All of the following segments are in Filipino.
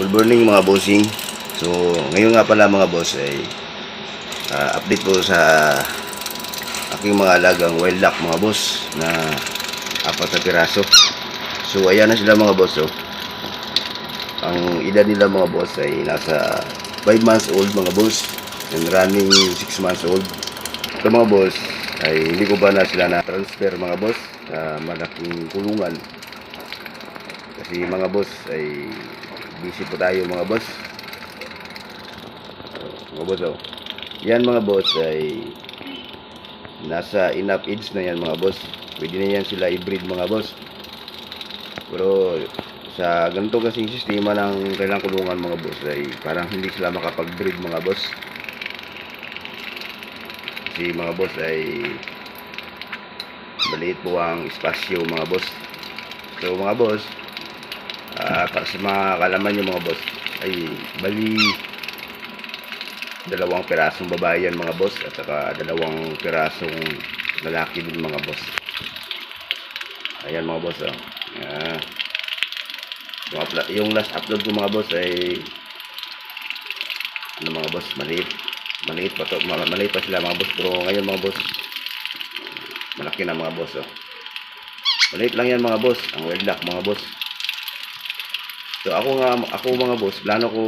Good morning mga bossing. So ngayon nga pala mga boss ay update po sa aking mga alagang wild duck mga boss na 4 na piraso. So ayan na sila mga boss. Ang edad nila mga boss ay nasa 5 months old mga boss and running 6 months old. Ito mga boss ay hindi ko pa na sila na transfer mga boss sa malaking kulungan. Kasi mga boss ay busy po tayo mga boss. Mga boss yan mga boss ay nasa enough age na yan mga boss. Pwede na yan sila i-breed mga boss. Pero sa ganito kasing sistema ng kailang kulungan mga boss ay parang hindi sila makapag-breed mga boss. Kasi mga boss ay maliit po ang espasyo mga boss. So mga boss, para sa mga kalaman nyo mga boss ay bali 2 pirasong babae yan mga boss at saka 2 pirasong lalaki din mga boss. Ayan mga boss yung last upload ko mga boss ay mga boss maliit pa sila mga boss, pero ngayon mga boss malaki na mga boss maliit lang yan mga boss ang wild duck mga boss. So ako mga boss, plano ko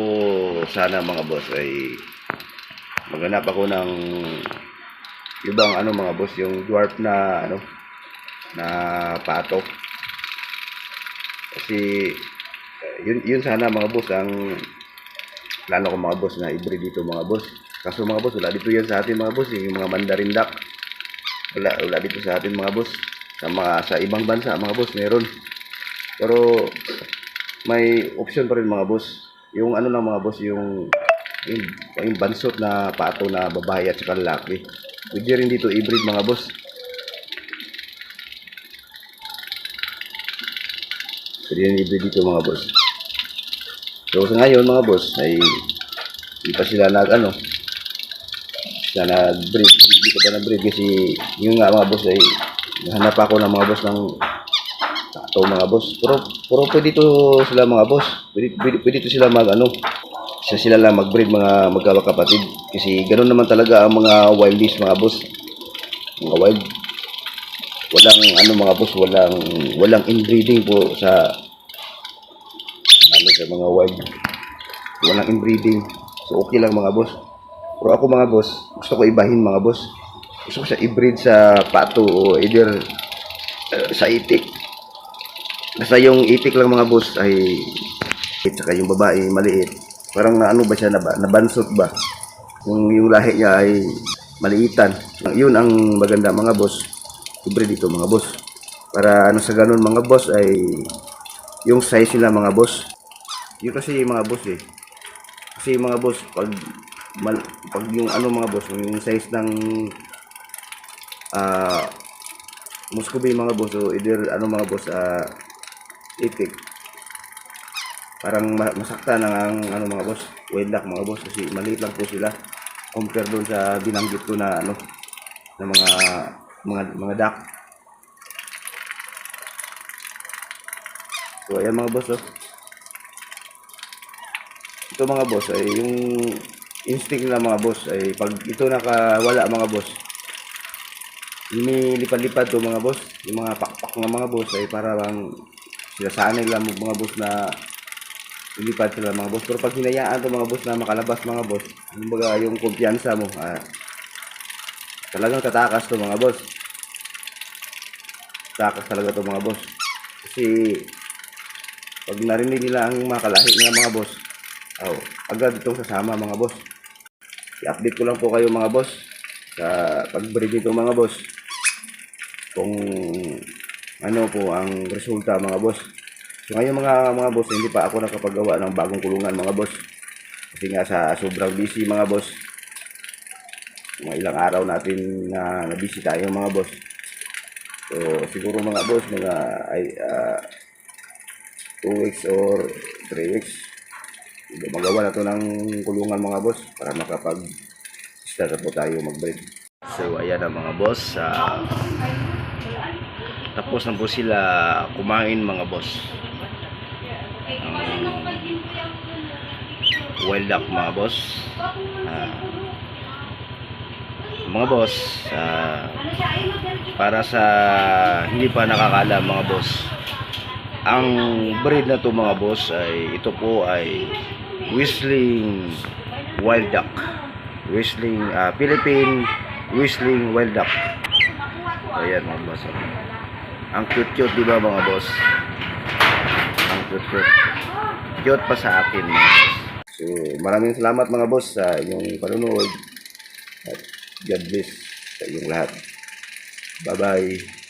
sana mga boss ay maghanap ako ng ibang mga boss, yung dwarf na na pato. Kasi yun sana mga boss ang plano ko mga boss na i-breed dito mga boss. Kaso mga boss wala dito yan sa atin mga boss, yung mga mandarin duck. Wala dito sa atin mga boss. Sa ibang bansa mga boss meron. Pero may option pa rin mga boss. Yung lang mga boss, yung bansot na pato na babae at saka lalaki. Pwede rin dito i-breed mga boss. Pwede rin i-breed dito mga boss. So sa ngayon mga boss ay hindi pa sila sila nag-breed. Hindi pa nag-breed kasi yung nga mga boss ay nahanap ako ng mga boss ng pato mga boss. Pero pwede to sila mga boss. Pwede to sila sila lang mag-breed mga magkakapatid. Kasi ganoon naman talaga ang mga wildies mga boss. Mga wild. Walang mga boss, walang inbreeding po sa sa mga wild. Walang inbreeding. So okay lang mga boss. Pero ako mga boss, gusto ko ibahin mga boss. Gusto ko siya i-breed sa pato o either sa itik. Basta yung itik lang mga boss ay saka yung babae maliit. Parang ba siya nabansot ba? Yung lahi niya ay maliitan. Yun ang maganda mga boss. I-breed dito mga boss. Para sa ganun mga boss ay yung size nila mga boss. Yun kasi mga boss Kasi mga boss pag yung mga boss, yung size ng Muscovy mga boss o either mga boss itik. Parang masakta ng mga boss, wild duck mga boss kasi maliit lang po sila compare doon sa binanggit ko na na mga duck. So ayan mga boss Ito mga boss ay yung instinct nila mga boss ay pag ito nakawala mga boss, lumilipad-lipad to mga boss. Yung mga pakpak ng mga boss ay parang sinasanay lang mga boss na lilipad sila mga boss. Pero pag hinayaan to mga boss na makalabas mga boss, kumbaga yung kumpiyansa mo talagang tatakas to mga boss. Tatakas talaga to mga boss. Kasi pag narinig nila ang mga kalahi nila mga boss, agad itong sasama mga boss. I-update ko lang po kayo mga boss sa pag-breed nito mga boss, kung po ang resulta mga boss. So ngayon mga boss, hindi pa ako nakapagawa ng bagong kulungan mga boss. Kasi nga sa sobrang busy mga boss. Mga ilang araw natin na busy tayo mga boss. So siguro mga boss, mga 2 weeks or 3 weeks. Magawa na to ng kulungan mga boss para makapag-start po tayo mag-breed. So ayan na mga boss. Tapos na po sila kumain mga boss. wild duck mga boss. Mga boss, para sa hindi pa nakakaalam mga boss, ang breed na to mga boss ay ito po ay whistling wild duck. Whistling Philippine whistling wild duck. Ayan mga boss. Ang cute-cute di ba mga boss? Ang cute-cute. Cute pa sa akin mga boss. So, maraming salamat mga boss sa inyong panonood. At God bless sa inyong lahat. Bye-bye.